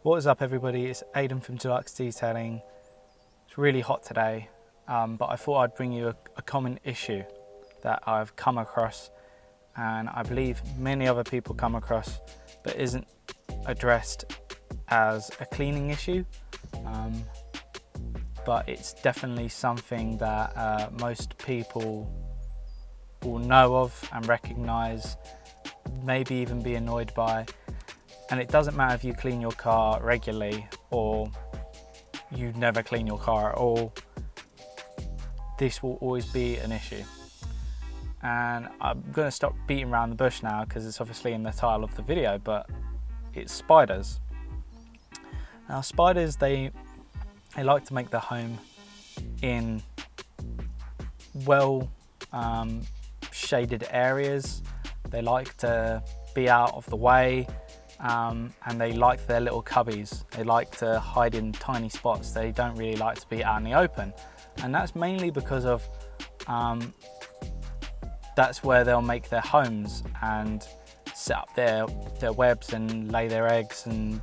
What is up everybody, it's Aidan from Deluxe Detailing. It's really hot today, but I thought I'd bring you a common issue that I've come across, and I believe many other people come across, but isn't addressed as a cleaning issue. But it's definitely something that most people will know of and recognise, maybe even be annoyed by. And it doesn't matter if you clean your car regularly or you never clean your car at all, this will always be an issue. And I'm going to stop beating around the bush now because it's obviously in the title of the video, but it's spiders. Now spiders, they like to make their home in well shaded areas. They like to be out of the way. And they like their little cubbies. They like to hide in tiny spots. They don't really like to be out in the open, and that's mainly because of that's where they'll make their homes and set up their webs and lay their eggs and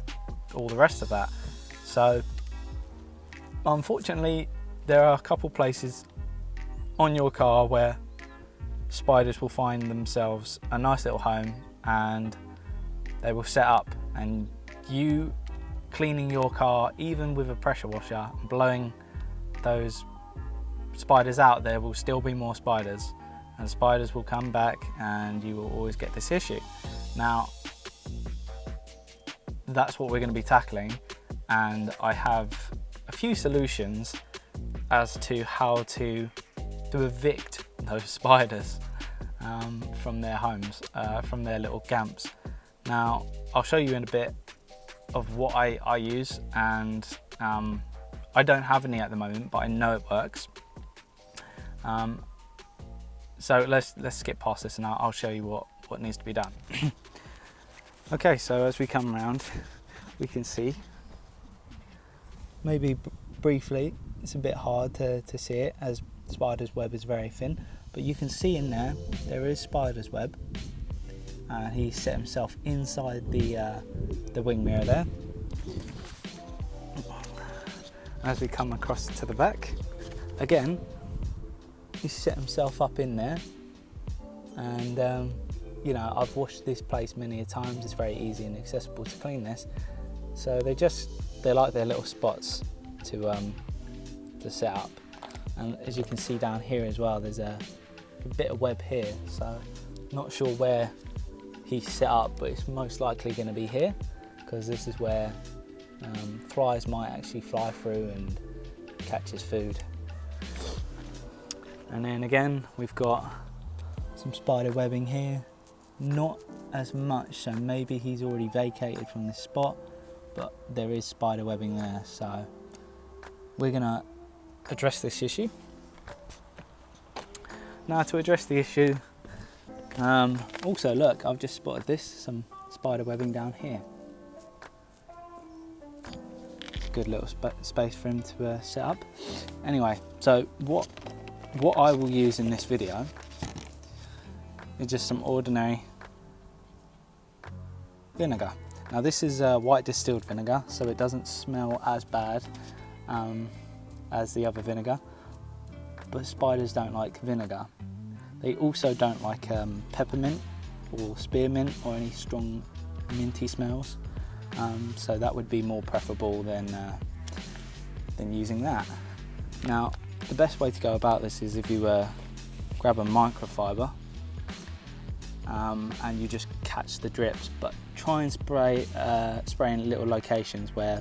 all the rest of that. So unfortunately there are a couple places on your car where spiders will find themselves a nice little home, and they will set up, and you cleaning your car, even with a pressure washer, blowing those spiders out, there will still be more spiders, and spiders will come back and you will always get this issue. Now that's what we're going to be tackling, and I have a few solutions as to how to evict those spiders from their homes, from their little camps. Now, I'll show you in a bit of what I use, and I don't have any at the moment, but I know it works. So let's skip past this and I'll show you what needs to be done. Okay, so as we come around, we can see, maybe briefly, it's a bit hard to see it as spider's web is very thin, but you can see in there is spider's web. He set himself inside the wing mirror there. As we come across to the back, again, he set himself up in there, and you know, I've washed this place many a times. It's very easy and accessible to clean this. So they like their little spots to set up, and as you can see down here as well, there's a bit of web here. So not sure where he's set up, but it's most likely going to be here, because this is where flies might actually fly through and catch his food. And then again, we've got some spider webbing here, not as much, so maybe he's already vacated from this spot, but there is spider webbing there. So we're going to address this issue. Now, to address the issue, also look, I've just spotted some spider webbing down here. Good little space for him to set up. Anyway, so what I will use in this video is just some ordinary vinegar. Now this is white distilled vinegar, so it doesn't smell as bad as the other vinegar, but spiders don't like vinegar. They also don't like peppermint or spearmint or any strong minty smells, so that would be more preferable than using that. Now, the best way to go about this is if you grab a microfiber and you just catch the drips, but try and spray in little locations where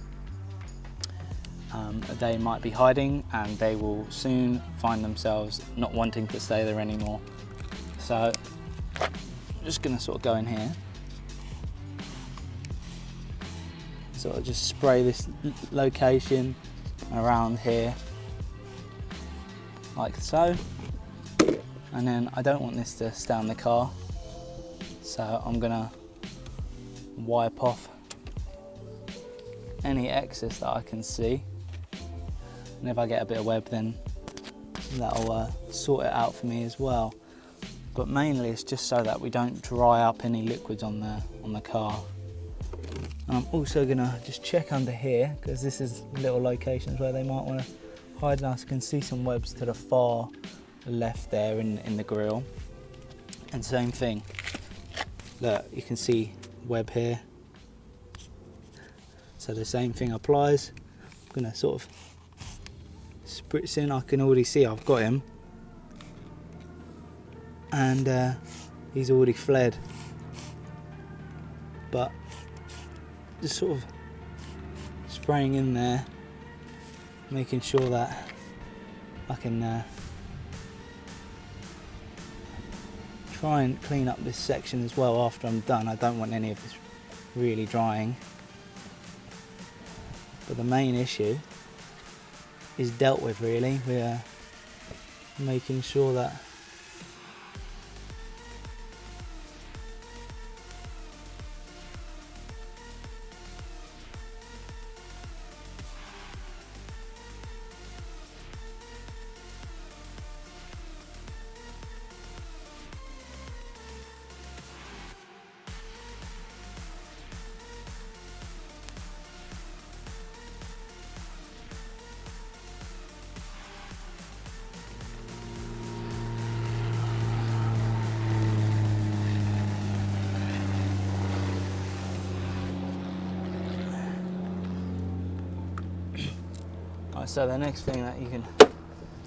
they might be hiding, and they will soon find themselves not wanting to stay there anymore. So I'm just going to sort of go in here, sort of just spray this location around here like so, and then I don't want this to stay on the car, so I'm going to wipe off any excess that I can see. And if I get a bit of web, then that'll sort it out for me as well. But mainly it's just so that we don't dry up any liquids on the car. And I'm also gonna just check under here, because this is little locations where they might want to hide. Now I can see some webs to the far left there in the grill. And same thing, look, you can see web here. So the same thing applies. I'm gonna sort of spritz in. I can already see I've got him, and he's already fled. But just sort of spraying in there, making sure that I can try and clean up this section as well after I'm done. I don't want any of this really drying. But the main issue is dealt with really. We're making sure that so the next thing that you can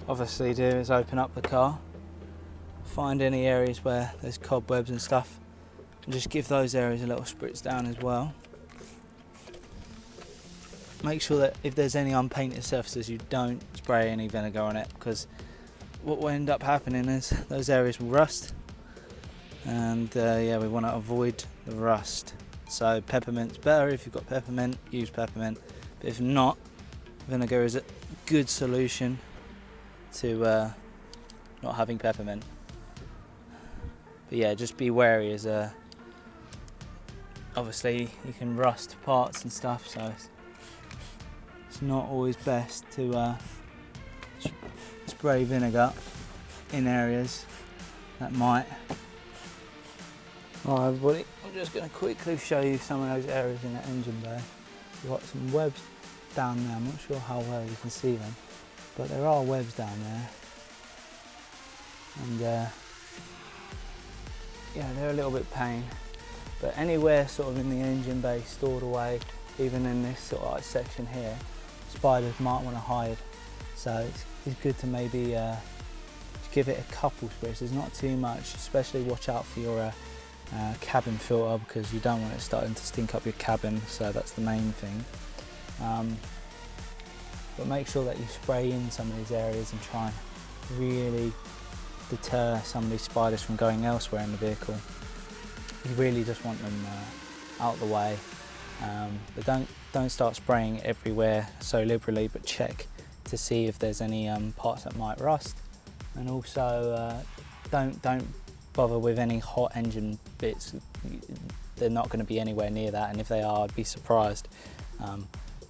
obviously do is open up the car, find any areas where there's cobwebs and stuff, and just give those areas a little spritz down as well. Make sure that if there's any unpainted surfaces, you don't spray any vinegar on it, because what will end up happening is those areas will rust, and yeah, we want to avoid the rust. So peppermint's better. If you've got peppermint, use peppermint, but if not, vinegar is a good solution to not having peppermint. But yeah, just be wary, as obviously you can rust parts and stuff, so it's not always best to spray vinegar in areas that might. Alright everybody, I'm just going to quickly show you some of those areas in the engine bay. We've got some webs down there. I'm not sure how well you can see them, but there are webs down there, and yeah, they're a little bit pain. But anywhere sort of in the engine bay stored away, even in this sort of like section here, spiders might want to hide. So it's good to maybe give it a couple spritz, not too much. Especially watch out for your cabin filter, because you don't want it starting to stink up your cabin, so that's the main thing. But make sure that you spray in some of these areas and try and really deter some of these spiders from going elsewhere in the vehicle. You really just want them out of the way, but don't start spraying everywhere so liberally, but check to see if there's any parts that might rust, and also don't bother with any hot engine bits. They're not going to be anywhere near that, and if they are, I'd be surprised.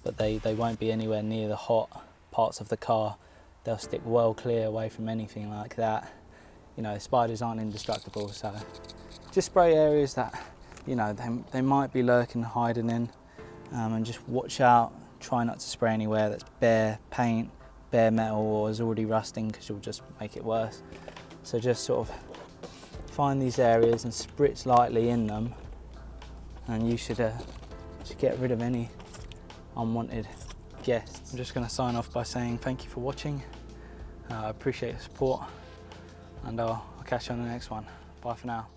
But they won't be anywhere near the hot parts of the car. They'll stick well clear away from anything like that. You know, spiders aren't indestructible, so just spray areas that, you know, they might be lurking and hiding in, and just watch out. Try not to spray anywhere that's bare paint, bare metal, or is already rusting, because you'll just make it worse. So just sort of find these areas and spritz lightly in them, and you should get rid of any unwanted guests. I'm just going to sign off by saying thank you for watching. I appreciate your support, and I'll catch you on the next one. Bye for now.